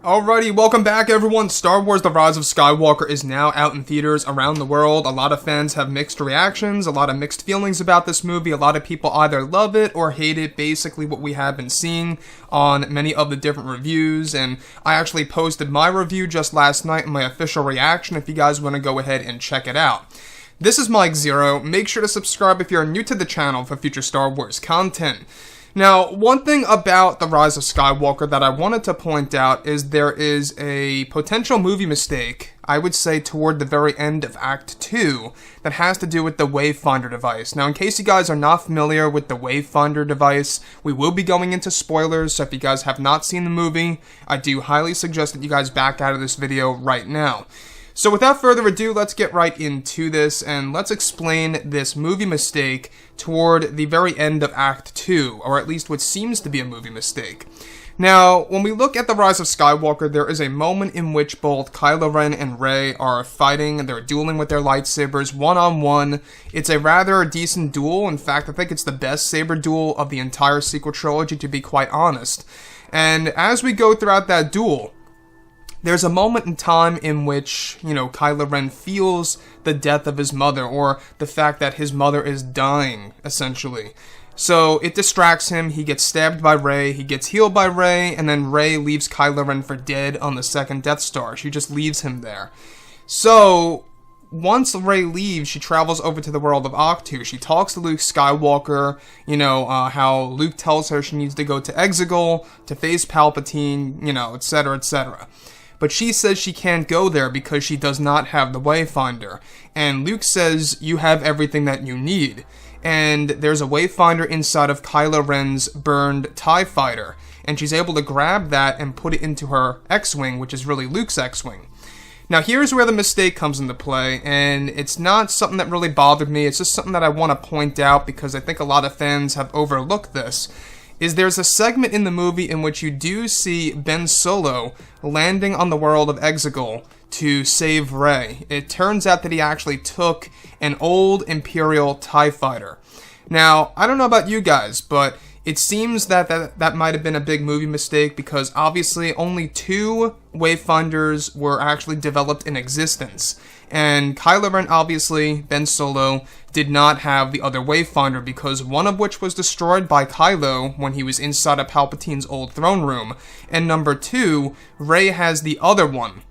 Alrighty, welcome back everyone. Star Wars The Rise of Skywalker is now out in theaters around the world. A lot of fans have mixed reactions, a lot of mixed feelings about this movie. A lot of people either love it or hate it, basically what we have been seeing on many of the different reviews. And I actually posted my review just last night in my official reaction if you guys want to go ahead and check it out. This is Mike ZEROH. Make sure to subscribe if you're new to the channel for future Star Wars content. Now, one thing about The Rise of Skywalker that I wanted to point out is there is a potential movie mistake, I would say toward the very end of Act 2, that has to do with the Wavefinder device. Now, in case you guys are not familiar with the Wavefinder device, we will be going into spoilers, so if you guys have not seen the movie, I do highly suggest that you guys back out of this video right now. So without further ado, let's get right into this, and let's explain this movie mistake toward the very end of Act 2, or at least what seems to be a movie mistake. Now, when we look at The Rise of Skywalker, there is a moment in which both Kylo Ren and Rey are fighting, and they're dueling with their lightsabers one-on-one. It's a rather decent duel. In fact, I think it's the best saber duel of the entire sequel trilogy, to be quite honest. And as we go throughout that duel, there's a moment in time in which, Kylo Ren feels the death of his mother, or the fact that his mother is dying, essentially. So it distracts him, he gets stabbed by Rey, he gets healed by Rey, and then Rey leaves Kylo Ren for dead on the second Death Star. She just leaves him there. So once Rey leaves, she travels over to the world of Ahch-To. She talks to Luke Skywalker, how Luke tells her she needs to go to Exegol to face Palpatine, etc., etc. But she says she can't go there because she does not have the Wavefinder. And Luke says, you have everything that you need. And there's a Wavefinder inside of Kylo Ren's burned TIE fighter. And she's able to grab that and put it into her X-Wing, which is really Luke's X-Wing. Now here's where the mistake comes into play, and it's not something that really bothered me, it's just something that I want to point out because I think a lot of fans have overlooked this. There's a segment in the movie in which you do see Ben Solo landing on the world of Exegol to save Rey. It turns out that he actually took an old Imperial TIE fighter. Now, I don't know about you guys, but it seems that might have been a big movie mistake because obviously only 2 Wavefinders were actually developed in existence. And Kylo Ren, obviously, Ben Solo, did not have the other Wavefinder because one of which was destroyed by Kylo when he was inside of Palpatine's old throne room, and number 2, Rey has the other one.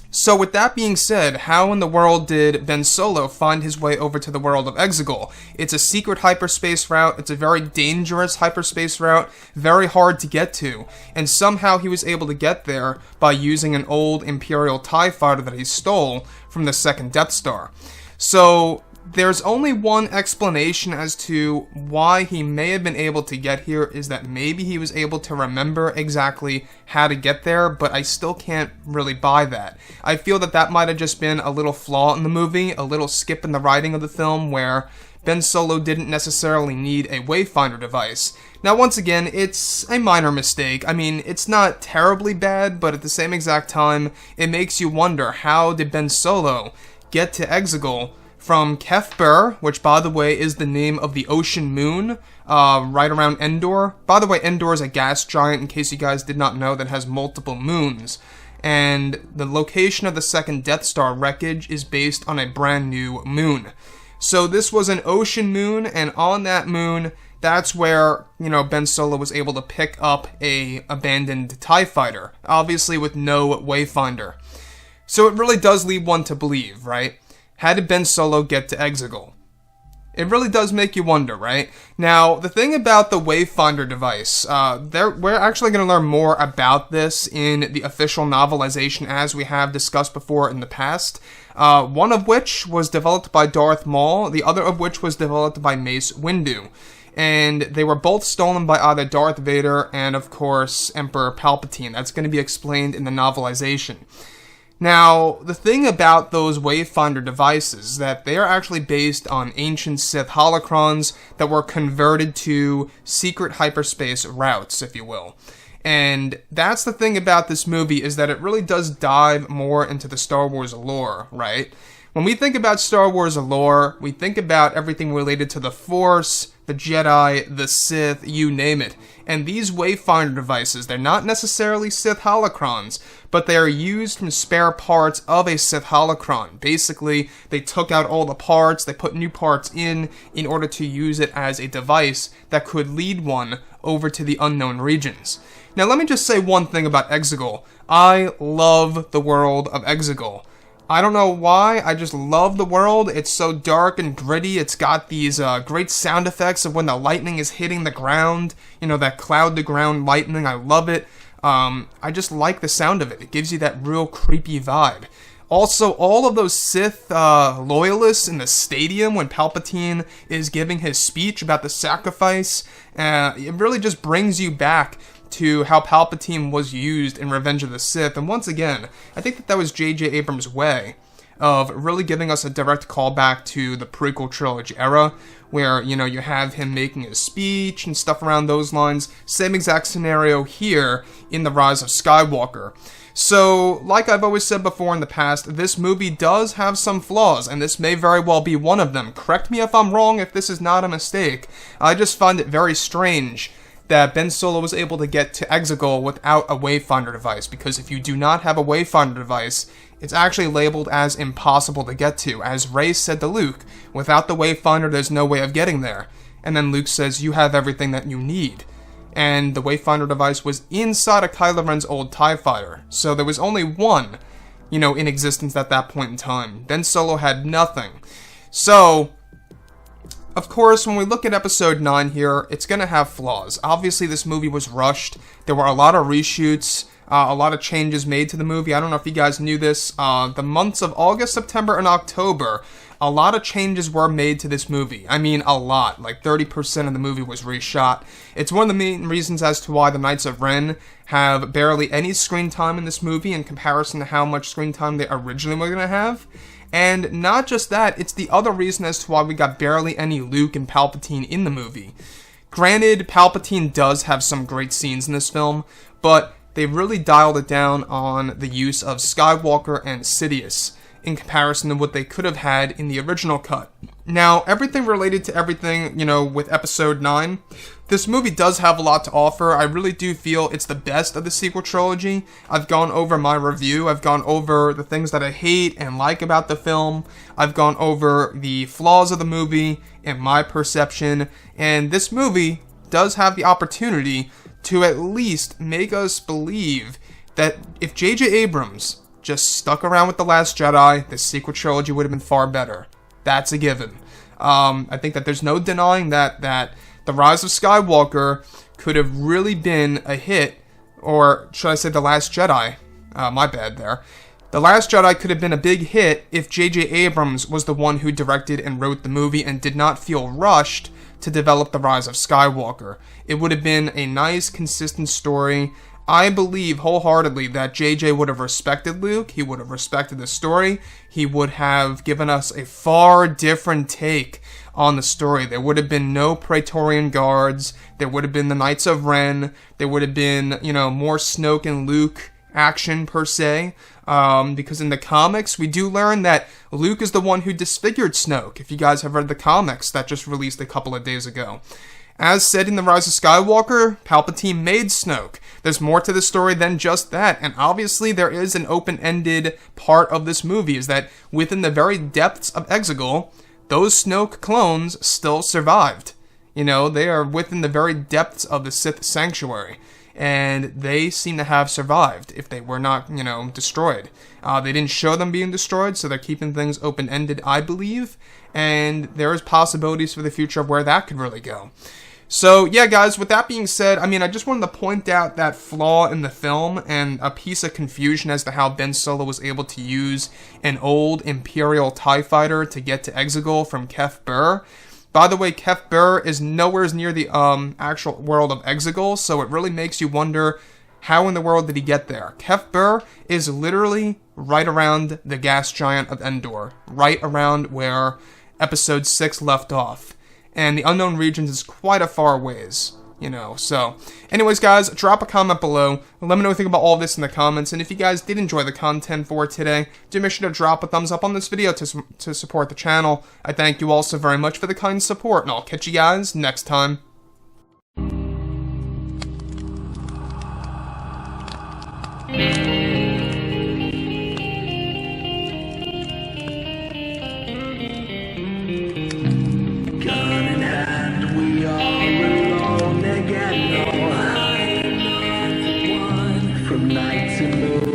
So with that being said, how in the world did Ben Solo find his way over to the world of Exegol? It's a secret hyperspace route, it's a very dangerous hyperspace route, very hard to get to, and somehow he was able to get there by using an old Imperial TIE fighter that he stole from the second Death Star. So there's only one explanation as to why he may have been able to get here, is that maybe he was able to remember exactly how to get there, but I still can't really buy that. I feel that might have just been a little flaw in the movie, a little skip in the writing of the film, where Ben Solo didn't necessarily need a Wavefinder device. Now once again, it's a minor mistake. I mean, it's not terribly bad, but at the same exact time, it makes you wonder, how did Ben Solo get to Exegol from Kefber, which by the way is the name of the ocean moon, right around Endor. By the way, Endor is a gas giant, in case you guys did not know, that has multiple moons. And the location of the second Death Star wreckage is based on a brand new moon. So this was an ocean moon, and on that moon, that's where, Ben Solo was able to pick up a abandoned TIE fighter, obviously with no Wavefinder. So it really does lead one to believe, right? How did Ben Solo get to Exegol? It really does make you wonder, right? Now, the thing about the Wavefinder device, we're actually going to learn more about this in the official novelization, as we have discussed before in the past. One of which was developed by Darth Maul, the other of which was developed by Mace Windu. And they were both stolen by either Darth Vader and, of course, Emperor Palpatine. That's going to be explained in the novelization. Now, the thing about those Wavefinder devices is that they are actually based on ancient Sith holocrons that were converted to secret hyperspace routes, if you will. And that's the thing about this movie, is that it really does dive more into the Star Wars lore, right? When we think about Star Wars lore, we think about everything related to the Force, the Jedi, the Sith, you name it. And these Wavefinder devices, they're not necessarily Sith holocrons, but they are used from spare parts of a Sith holocron. Basically, they took out all the parts, they put new parts in order to use it as a device that could lead one over to the unknown regions. Now let me just say one thing about Exegol. I love the world of Exegol. I don't know why, I just love the world. It's so dark and gritty. It's got these great sound effects of when the lightning is hitting the ground. You know, that cloud-to-ground lightning. I love it. I just like the sound of it. It gives you that real creepy vibe. Also, all of those Sith loyalists in the stadium when Palpatine is giving his speech about the sacrifice, it really just brings you back to how Palpatine was used in Revenge of the Sith. And once again, I think that was J.J. Abrams' way of really giving us a direct callback to the prequel trilogy era, where, you know, you have him making his speech and stuff around those lines. Same exact scenario here in The Rise of Skywalker. So, like I've always said before in the past, this movie does have some flaws, and this may very well be one of them. Correct me if I'm wrong, if this is not a mistake. I just find it very strange that Ben Solo was able to get to Exegol without a Wavefinder device, because if you do not have a Wavefinder device, it's actually labeled as impossible to get to. As Rey said to Luke, without the Wavefinder, there's no way of getting there. And then Luke says, you have everything that you need. And the Wavefinder device was inside of Kylo Ren's old TIE fighter, so there was only one, you know, in existence at that point in time. Ben Solo had nothing. So, of course, when we look at Episode 9 here, it's going to have flaws. Obviously, this movie was rushed. There were a lot of reshoots, a lot of changes made to the movie. I don't know if you guys knew this. The months of August, September, and October, a lot of changes were made to this movie. I mean, a lot. Like 30% of the movie was reshot. It's one of the main reasons as to why the Knights of Ren have barely any screen time in this movie in comparison to how much screen time they originally were going to have. And not just that, it's the other reason as to why we got barely any Luke and Palpatine in the movie. Granted, Palpatine does have some great scenes in this film, but they really dialed it down on the use of Skywalker and Sidious in comparison to what they could have had in the original cut. Now, everything related to everything, you know, with Episode 9, this movie does have a lot to offer. I really do feel it's the best of the sequel trilogy. I've gone over my review. I've gone over the things that I hate and like about the film. I've gone over the flaws of the movie in my perception. And this movie does have the opportunity to at least make us believe that if J.J. Abrams just stuck around with The Last Jedi, the sequel trilogy would have been far better. That's a given. I think that there's no denying that The Rise of Skywalker could have really been a hit, or should I say The Last Jedi? My bad there. The Last Jedi could have been a big hit if J.J. Abrams was the one who directed and wrote the movie and did not feel rushed to develop The Rise of Skywalker. It would have been a nice, consistent story. I believe wholeheartedly that JJ would have respected Luke, he would have respected the story, he would have given us a far different take on the story. There would have been no Praetorian Guards, there would have been the Knights of Ren, there would have been, you know, more Snoke and Luke action per se, because in the comics, we do learn that Luke is the one who disfigured Snoke, if you guys have read the comics that just released a couple of days ago. As said in The Rise of Skywalker, Palpatine made Snoke. There's more to the story than just that, and obviously there is an open-ended part of this movie, is that within the very depths of Exegol, those Snoke clones still survived. You know, they are within the very depths of the Sith Sanctuary, and they seem to have survived if they were not, you know, destroyed. They didn't show them being destroyed, so they're keeping things open-ended, I believe, and there is possibilities for the future of where that could really go. So, yeah, guys, with that being said, I mean, I just wanted to point out that flaw in the film and a piece of confusion as to how Ben Solo was able to use an old Imperial TIE fighter to get to Exegol from Kef Bir. By the way, Kef Bir is nowhere near the actual world of Exegol, so it really makes you wonder, how in the world did he get there? Kef Bir is literally right around the gas giant of Endor, right around where Episode 6 left off. And the unknown regions is quite a far ways. you know. So, anyways, guys, drop a comment below. Let me know what you think about all of this in the comments. And if you guys did enjoy the content for today, do make sure to drop a thumbs up on this video to support the channel. I thank you all so very much for the kind support, and I'll catch you guys next time. From night to moon.